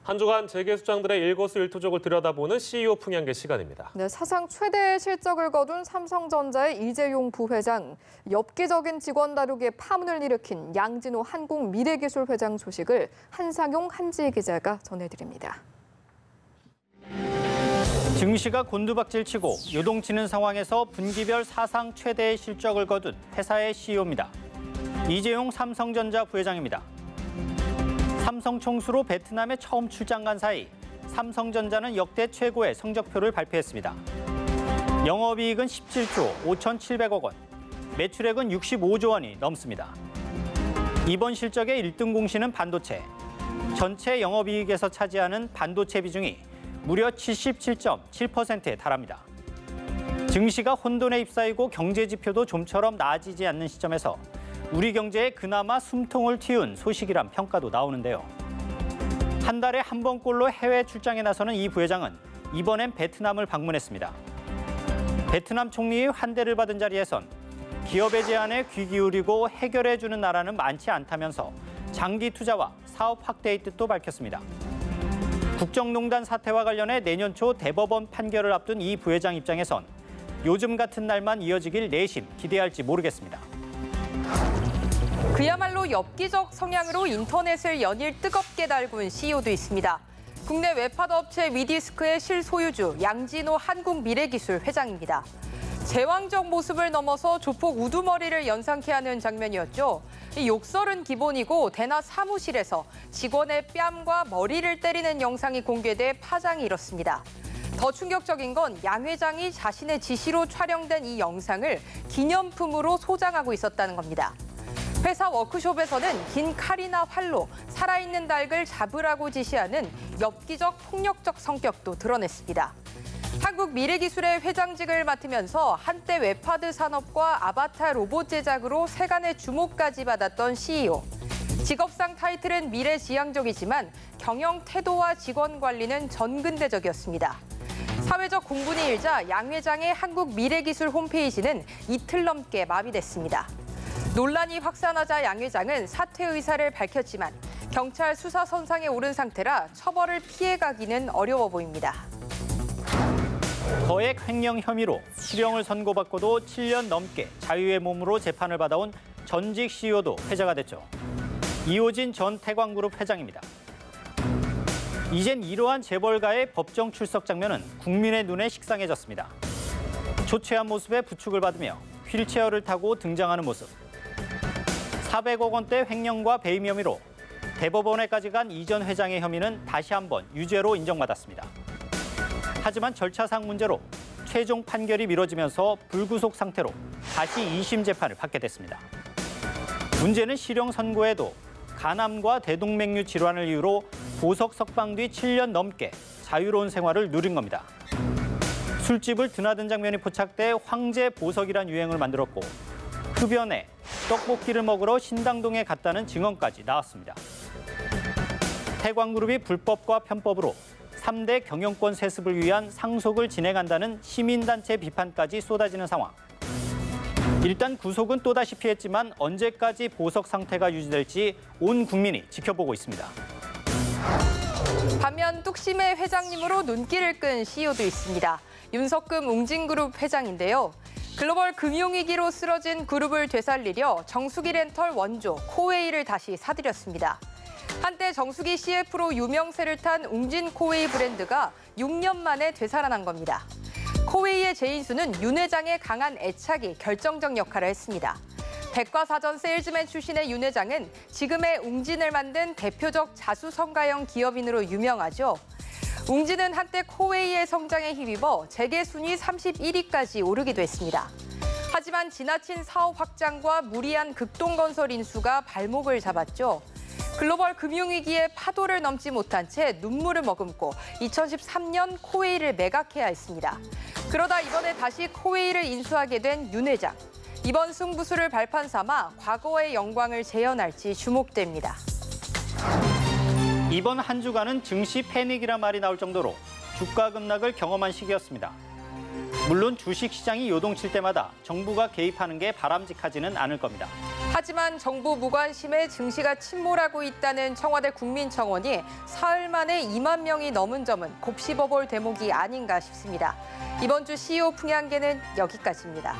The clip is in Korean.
한 주간 재계수장들의 일거수일투족을 들여다보는 CEO 풍향계 시간입니다. 네, 사상 최대의 실적을 거둔 삼성전자의 이재용 부회장, 엽기적인 직원 다루기에 파문을 일으킨 양진호 한국미래기술 회장 소식을 한상용 한지희 기자가 전해드립니다. 증시가 곤두박질치고 요동치는 상황에서 분기별 사상 최대의 실적을 거둔 회사의 CEO입니다. 이재용 삼성전자 부회장입니다. 삼성 총수로 베트남에 처음 출장 간 사이 삼성전자는 역대 최고의 성적표를 발표했습니다. 영업이익은 17조 5,700억 원, 매출액은 65조 원이 넘습니다. 이번 실적의 1등 공신은 반도체. 전체 영업이익에서 차지하는 반도체 비중이 무려 77.7%에 달합니다. 증시가 혼돈에 휩싸이고 경제 지표도 좀처럼 나아지지 않는 시점에서 우리 경제에 그나마 숨통을 틔운 소식이란 평가도 나오는데요. 한 달에 한 번꼴로 해외 출장에 나서는 이 부회장은 이번엔 베트남을 방문했습니다. 베트남 총리의 환대를 받은 자리에선 기업의 제안에 귀 기울이고 해결해주는 나라는 많지 않다면서 장기 투자와 사업 확대의 뜻도 밝혔습니다. 국정농단 사태와 관련해 내년 초 대법원 판결을 앞둔 이 부회장 입장에선 요즘 같은 날만 이어지길 내심 기대할지 모르겠습니다. 그야말로 엽기적 성향으로 인터넷을 연일 뜨겁게 달군 CEO도 있습니다. 국내 웹하드 업체 위디스크의 실소유주 양진호 한국미래기술 회장입니다. 제왕적 모습을 넘어서 조폭 우두머리를 연상케 하는 장면이었죠. 이 욕설은 기본이고 대낮 사무실에서 직원의 뺨과 머리를 때리는 영상이 공개돼 파장이 일었습니다. 더 충격적인 건 양 회장이 자신의 지시로 촬영된 이 영상을 기념품으로 소장하고 있었다는 겁니다. 회사 워크숍에서는 긴 칼이나 활로 살아있는 닭을 잡으라고 지시하는 엽기적 폭력적 성격도 드러냈습니다. 한국미래기술의 회장직을 맡으면서 한때 웹하드 산업과 아바타 로봇 제작으로 세간의 주목까지 받았던 CEO. 직업상 타이틀은 미래지향적이지만 경영 태도와 직원 관리는 전근대적이었습니다. 사회적 공분이 일자 양 회장의 한국미래기술 홈페이지는 이틀 넘게 마비됐습니다. 논란이 확산하자 양 회장은 사퇴 의사를 밝혔지만 경찰 수사 선상에 오른 상태라 처벌을 피해가기는 어려워 보입니다. 거액 횡령 혐의로 실형을 선고받고도 7년 넘게 자유의 몸으로 재판을 받아온 전직 CEO도 회자가 됐죠. 이호진 전 태광그룹 회장입니다. 이젠 이러한 재벌가의 법정 출석 장면은 국민의 눈에 식상해졌습니다. 초췌한 모습에 부축을 받으며 휠체어를 타고 등장하는 모습. 400억 원대 횡령과 배임 혐의로 대법원에까지 간 이 전 회장의 혐의는 다시 한번 유죄로 인정받았습니다. 하지만 절차상 문제로 최종 판결이 미뤄지면서 불구속 상태로 다시 2심 재판을 받게 됐습니다. 문제는 실형 선고에도 간암과 대동맥류 질환을 이유로 보석 석방 뒤 7년 넘게 자유로운 생활을 누린 겁니다. 술집을 드나든 장면이 포착돼 황제 보석이란 유행을 만들었고 흡연에 떡볶이를 먹으러 신당동에 갔다는 증언까지 나왔습니다. 태광그룹이 불법과 편법으로 3대 경영권 세습을 위한 상속을 진행한다는 시민단체 비판까지 쏟아지는 상황. 일단 구속은 또다시 피했지만 언제까지 보석 상태가 유지될지 온 국민이 지켜보고 있습니다. 반면 뚝심의 회장님으로 눈길을 끈 CEO도 있습니다. 윤석금 웅진그룹 회장인데요. 글로벌 금융위기로 쓰러진 그룹을 되살리려 정수기 렌털 원조 코웨이를 다시 사들였습니다. 한때 정수기 CF로 유명세를 탄 웅진 코웨이 브랜드가 6년 만에 되살아난 겁니다. 코웨이의 재인수는 윤 회장의 강한 애착이 결정적 역할을 했습니다. 백과사전 세일즈맨 출신의 윤 회장은 지금의 웅진을 만든 대표적 자수성가형 기업인으로 유명하죠. 웅진은 한때 코웨이의 성장에 힘입어 재계 순위 31위까지 오르기도 했습니다. 하지만 지나친 사업 확장과 무리한 극동건설 인수가 발목을 잡았죠. 글로벌 금융위기의 파도를 넘지 못한 채 눈물을 머금고 2013년 코웨이를 매각해야 했습니다. 그러다 이번에 다시 코웨이를 인수하게 된 윤 회장. 이번 승부수를 발판 삼아 과거의 영광을 재현할지 주목됩니다. 이번 한 주간은 증시 패닉이란 말이 나올 정도로 주가 급락을 경험한 시기였습니다. 물론 주식시장이 요동칠 때마다 정부가 개입하는 게 바람직하지는 않을 겁니다. 하지만 정부 무관심에 증시가 침몰하고 있다는 청와대 국민청원이 사흘 만에 2만 명이 넘은 점은 곱씹어볼 대목이 아닌가 싶습니다. 이번 주 CEO 풍향계는 여기까지입니다.